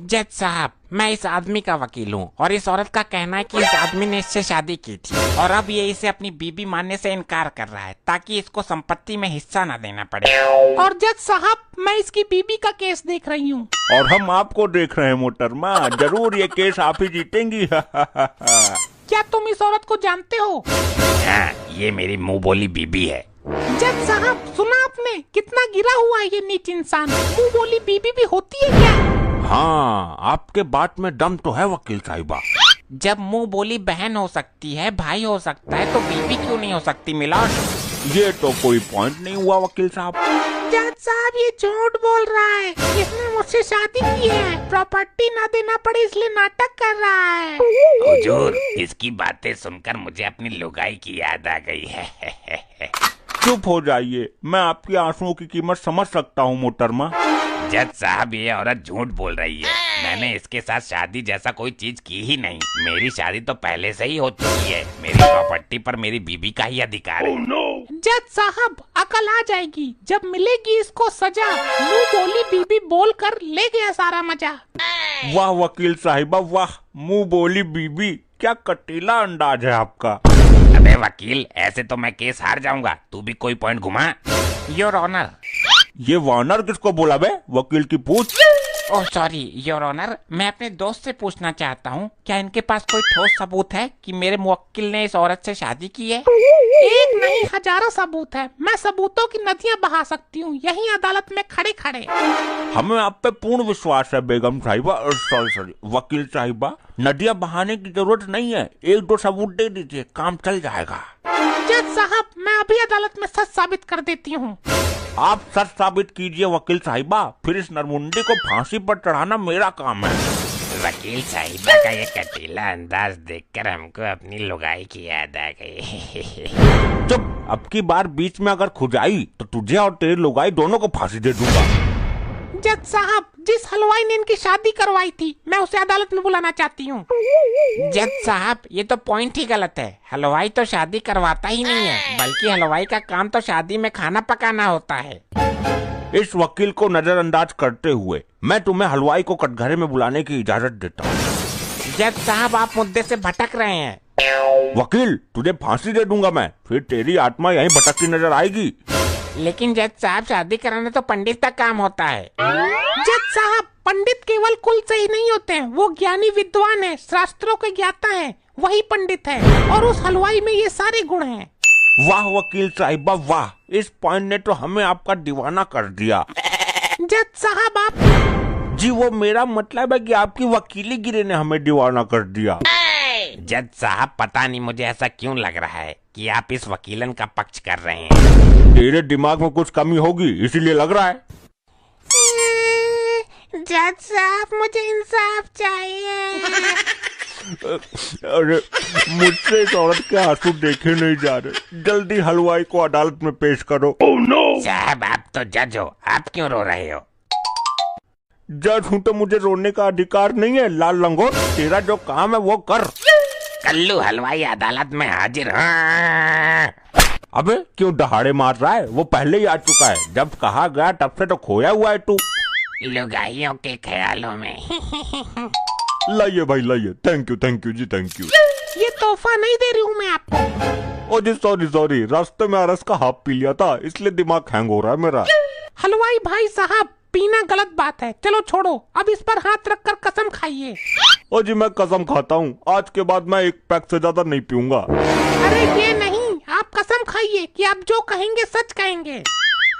जज साहब, मैं इस आदमी का वकील हूँ और इस औरत का कहना है कि इस आदमी ने इससे शादी की थी और अब ये इसे अपनी बीबी मानने से इनकार कर रहा है ताकि इसको संपत्ति में हिस्सा न देना पड़े। और जज साहब, मैं इसकी बीबी का केस देख रही हूँ। और हम आपको देख रहे हैं मोहतरमा, जरूर ये केस आप ही जीतेंगी। क्या तुम इस औरत को जानते हो? हाँ, ये मेरी मुंह बोली बीबी है। जज साहब, सुना आपने? कितना गिरा हुआ है ये नीच इंसान। मुंह बोली बीबी भी होती है क्या? हाँ, आपके बात में दम तो है वकील साहिबा। जब मुंह बोली बहन हो सकती है, भाई हो सकता है, तो बीबी क्यों नहीं हो सकती मिलाड? ये तो कोई पॉइंट नहीं हुआ वकील साहब। जज साहब, ये झूठ बोल रहा है। इसने मुझसे शादी की है, प्रॉपर्टी ना देना पड़े इसलिए नाटक कर रहा है। हुजूर, इसकी बातें सुनकर मुझे अपनी लुगाई की याद आ गई है। चुप हो जाइए, मैं आपके आंसुओं की कीमत समझ सकता हूँ मोहतरमा। जज साहब, ये औरत झूठ बोल रही है। मैंने इसके साथ शादी जैसा कोई चीज की ही नहीं। मेरी शादी तो पहले से ही हो चुकी है। मेरी प्रॉपर्टी पर मेरी बीबी का ही अधिकार है। जज साहब, अकल आ जाएगी जब मिलेगी इसको सजा। मुंह बोली बीबी बोलकर ले गया सारा मजा। वाह वकील साहिबा वाह, मुंह बोली बीबी, क्या कटीला अंदाज है आपका। अबे वकील, ऐसे तो मैं केस हार जाऊंगा। तू भी कोई पॉइंट घुमा। Your honour. ये वानर किसको बोला बे? वकील की पूछ। ओह सॉरी योर ऑनर, मैं अपने दोस्त से पूछना चाहता हूँ, क्या इनके पास कोई ठोस सबूत है कि मेरे मुवक्किल ने इस औरत से शादी की है? एक नहीं, हजारों सबूत है। मैं सबूतों की नदियाँ बहा सकती हूँ यही अदालत में खड़े खड़े। हमें आप पे पूर्ण विश्वास है बेगम साहिबा, सॉरी वकील साहिबा। नदियाँ बहाने की जरूरत नहीं है, एक दो सबूत दे दीजिए, काम चल जाएगा। जज साहब, मैं अभी अदालत में सच साबित कर देती हूँ। आप सच साबित कीजिए वकील साहिबा, फिर इस नरमुंडी को फांसी पर चढ़ाना मेरा काम है। वकील साहिबा का ये कटीला अंदाज देखकर हमको अपनी लुगाई की याद आ गई। चुप, अब की बार बीच में अगर खुजाई तो तुझे और तेरी लुगाई दोनों को फांसी दे दूंगा। जज साहब, जिस हलवाई ने इनकी शादी करवाई थी, मैं उसे अदालत में बुलाना चाहती हूँ। जज साहब, ये तो पॉइंट ही गलत है। हलवाई तो शादी करवाता ही नहीं है, बल्कि हलवाई का काम तो शादी में खाना पकाना होता है। इस वकील को नजरअंदाज करते हुए मैं तुम्हें हलवाई को कटघरे में बुलाने की इजाजत देता हूँ। जज साहब, आप मुद्दे से भटक रहे हैं। वकील, तुझे फांसी दे दूंगा मैं, फिर तेरी आत्मा यहीं भटकती नजर आएगी। लेकिन जज साहब, शादी कराना तो पंडित का काम होता है। जज साहब, पंडित केवल कुल से ही नहीं होते हैं, वो ज्ञानी विद्वान है, शास्त्रों के ज्ञाता है, वही पंडित है। और उस हलवाई में ये सारे गुण हैं। वाह वकील साहिबा वाह, इस पॉइंट ने तो हमें आपका दीवाना कर दिया। जज साहब, आप जी, वो मेरा मतलब है कि आपकी वकीली गिरी ने हमें दीवाना कर दिया। जज साहब, पता नहीं मुझे ऐसा क्यों लग रहा है कि आप इस वकीलन का पक्ष कर रहे हैं। तेरे दिमाग में कुछ कमी होगी इसीलिए लग रहा है। जज साहब, मुझे इंसाफ चाहिए। अरे, मुझसे इस औरत के आंसू देखे नहीं जा रहे, जल्दी हलवाई को अदालत में पेश करो। साहब, आप तो जज हो, आप क्यों रो रहे हो? जज हूँ तो मुझे रोने का अधिकार नहीं है लाल लंगोट, तेरा जो काम है वो कर। कल्लू हलवाई अदालत में हाजिर। हाँ। अबे क्यों दहाड़े मार रहा है? वो पहले ही आ चुका है, जब कहा गया तब से तो खोया हुआ है तू। लुगाइयों के ख्यालों में। लाइए भाई लाइए, थैंक यू जी, थैंक यू। ये तोहफा नहीं दे रही हूँ मैं आपको। ओ जी सॉरी, रास्ते में अरस का हाफ पी लिया था, इसलिए दिमाग हैंग हो रहा है मेरा। हलवाई भाई साहब, पीना गलत बात है, चलो छोड़ो, अब इस पर हाथ रखकर कसम खाइए। ओ जी, मैं कसम खाता हूँ, आज के बाद मैं एक पैक से ज्यादा नहीं पीऊंगा। अरे ये नहीं, आप कसम खाइए कि आप जो कहेंगे सच कहेंगे।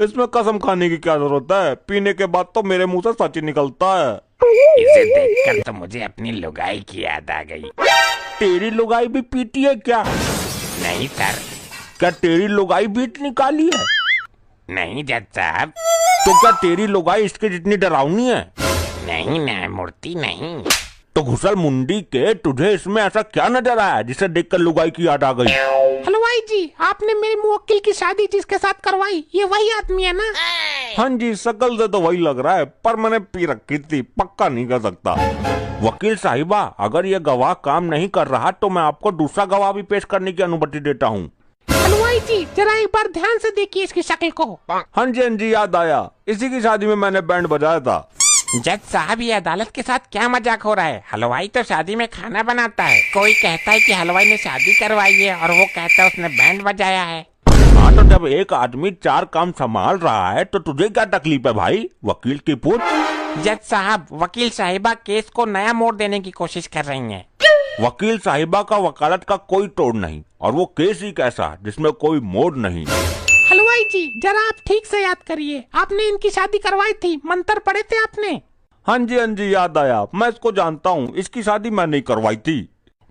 इसमें कसम खाने की क्या जरूरत है, पीने के बाद तो मेरे मुंह से सच ही निकलता है। इसे देखकर तो मुझे अपनी लुगाई की याद आ गई। तेरी लुगाई भी पीती है क्या? नहीं सर। क्या तेरी लुगाई भी इतनी काली है? नहीं जज साहब। तो क्या तेरी लुगाई इसके जितनी डरावनी है? नहीं न्यायमूर्ति, नहीं। तो घुसल मुंडी के, तुझे इसमें ऐसा क्या नजर आया जिसे देखकर लुगाई की याद आ गई? हलवाई जी, आपने मेरी मुवक्किल की शादी जिसके साथ करवाई, ये वही आदमी है ना? हाँ जी, शकल से तो वही लग रहा है, पर मैंने पी रखी थी, पक्का नहीं कर सकता। वकील साहिबा, अगर ये गवाह काम नहीं कर रहा तो मैं आपको दूसरा गवाह भी पेश करने की अनुमति देता हूँ। हलवाई जी, जरा एक बार ध्यान से देखिए इसकी शक्ल को। हाँ जी, याद आया, इसी की शादी में मैंने बैंड बजाया था। जज साहब, ये अदालत के साथ क्या मजाक हो रहा है? हलवाई तो शादी में खाना बनाता है। कोई कहता है कि हलवाई ने शादी करवाई है और वो कहता है उसने बैंड बजाया है। हाँ, तो जब एक आदमी 4 काम संभाल रहा है तो तुझे क्या तकलीफ है भाई? वकील की पूछ। जज साहब, वकील साहिबा केस को नया मोड़ देने की कोशिश कर रही हैं। वकील साहिबा का वकालत का कोई तोड़ नहीं, और वो केस ही कैसा जिसमें कोई मोड़ नहीं। हलवाई जी, जरा आप ठीक से याद करिए, आपने इनकी शादी करवाई थी, मंत्र पढ़े थे आपने? हाँ जी याद आया, मैं इसको जानता हूँ, इसकी शादी मैं नहीं करवाई थी।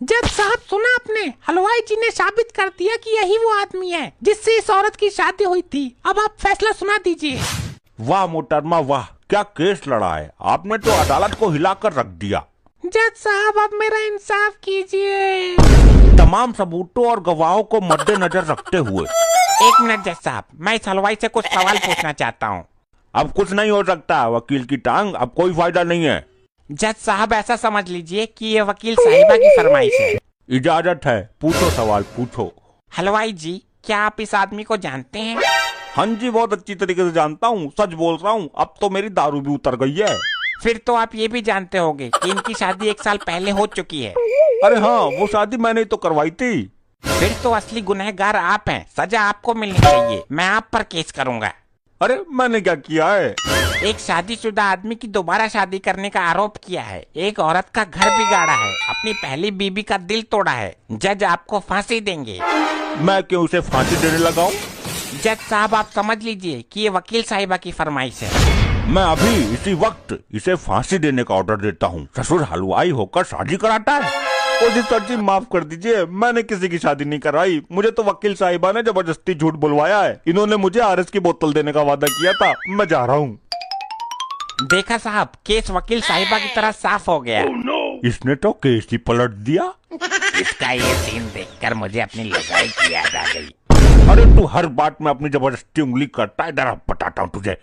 जज साहब, सुना आपने? हलवाई जी ने साबित कर दिया कि यही वो आदमी है जिससे इस औरत की शादी हुई थी। अब आप फैसला सुना दीजिए। वाह मोहतरमा वाह, क्या केस लड़ा है आपने, तो अदालत को हिलाकर रख दिया। जज साहब, अब मेरा इंसाफ कीजिए। तमाम सबूतों और गवाहों को मद्देनजर रखते हुए। एक मिनट जज साहब, मैं इस हलवाई से कुछ सवाल पूछना चाहता हूँ। अब कुछ नहीं हो सकता, वकील की टांग, अब कोई फायदा नहीं है। जज साहब, ऐसा समझ लीजिए कि ये वकील साहिबा की फरमाइश है। इजाजत है, पूछो सवाल पूछो। हलवाई जी, क्या आप इस आदमी को जानते हैं? हाँ जी, बहुत अच्छी तरीके से जानता हूँ, सच बोल रहा हूँ, अब तो मेरी दारू भी उतर गई है। फिर तो आप ये भी जानते होंगे कि इनकी शादी 1 साल पहले हो चुकी है। अरे हाँ, वो शादी मैंने तो करवाई थी। फिर तो असली गुनहगार आप हैं, सजा आपको मिलनी चाहिए। मैं आप पर केस करूंगा। अरे मैंने क्या किया है? एक शादीशुदा आदमी की दोबारा शादी करने का आरोप किया है, एक औरत का घर बिगाड़ा है, अपनी पहली बीबी का दिल तोड़ा है। जज आपको फांसी देंगे। मैं क्यों उसे फांसी देने लगाऊं? जज साहब, आप समझ लीजिए कि ये वकील साहिबा की फरमाइश है। मैं अभी इसी वक्त इसे फांसी देने का ऑर्डर देता हूँ। ससुर हलवाई होकर शादी कराता है। ओ जी सर जी, माफ कर दीजिए, मैंने किसी की शादी नहीं कराई, मुझे तो वकील साहिबा ने जबरदस्ती झूठ बुलवाया है। इन्होंने मुझे आरएस की बोतल देने का वादा किया था। मैं जा रहा हूँ। देखा साहब, केस वकील साहिबा की तरह साफ हो गया। इसने तो केस ही पलट दिया। इसका ये सीन देखकर मुझे अपनी लड़ाई की याद आ गई। अरे तू हर बात में अपनी जबरदस्ती उंगली करता है, डरा बताता हूँ तुझे।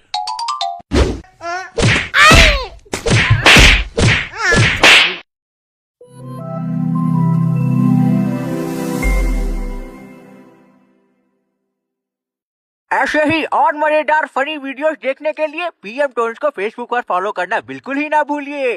ऐसे ही और मजेदार फनी वीडियोस देखने के लिए पीएम टोन्स को फेसबुक पर फॉलो करना बिल्कुल ही ना भूलिए।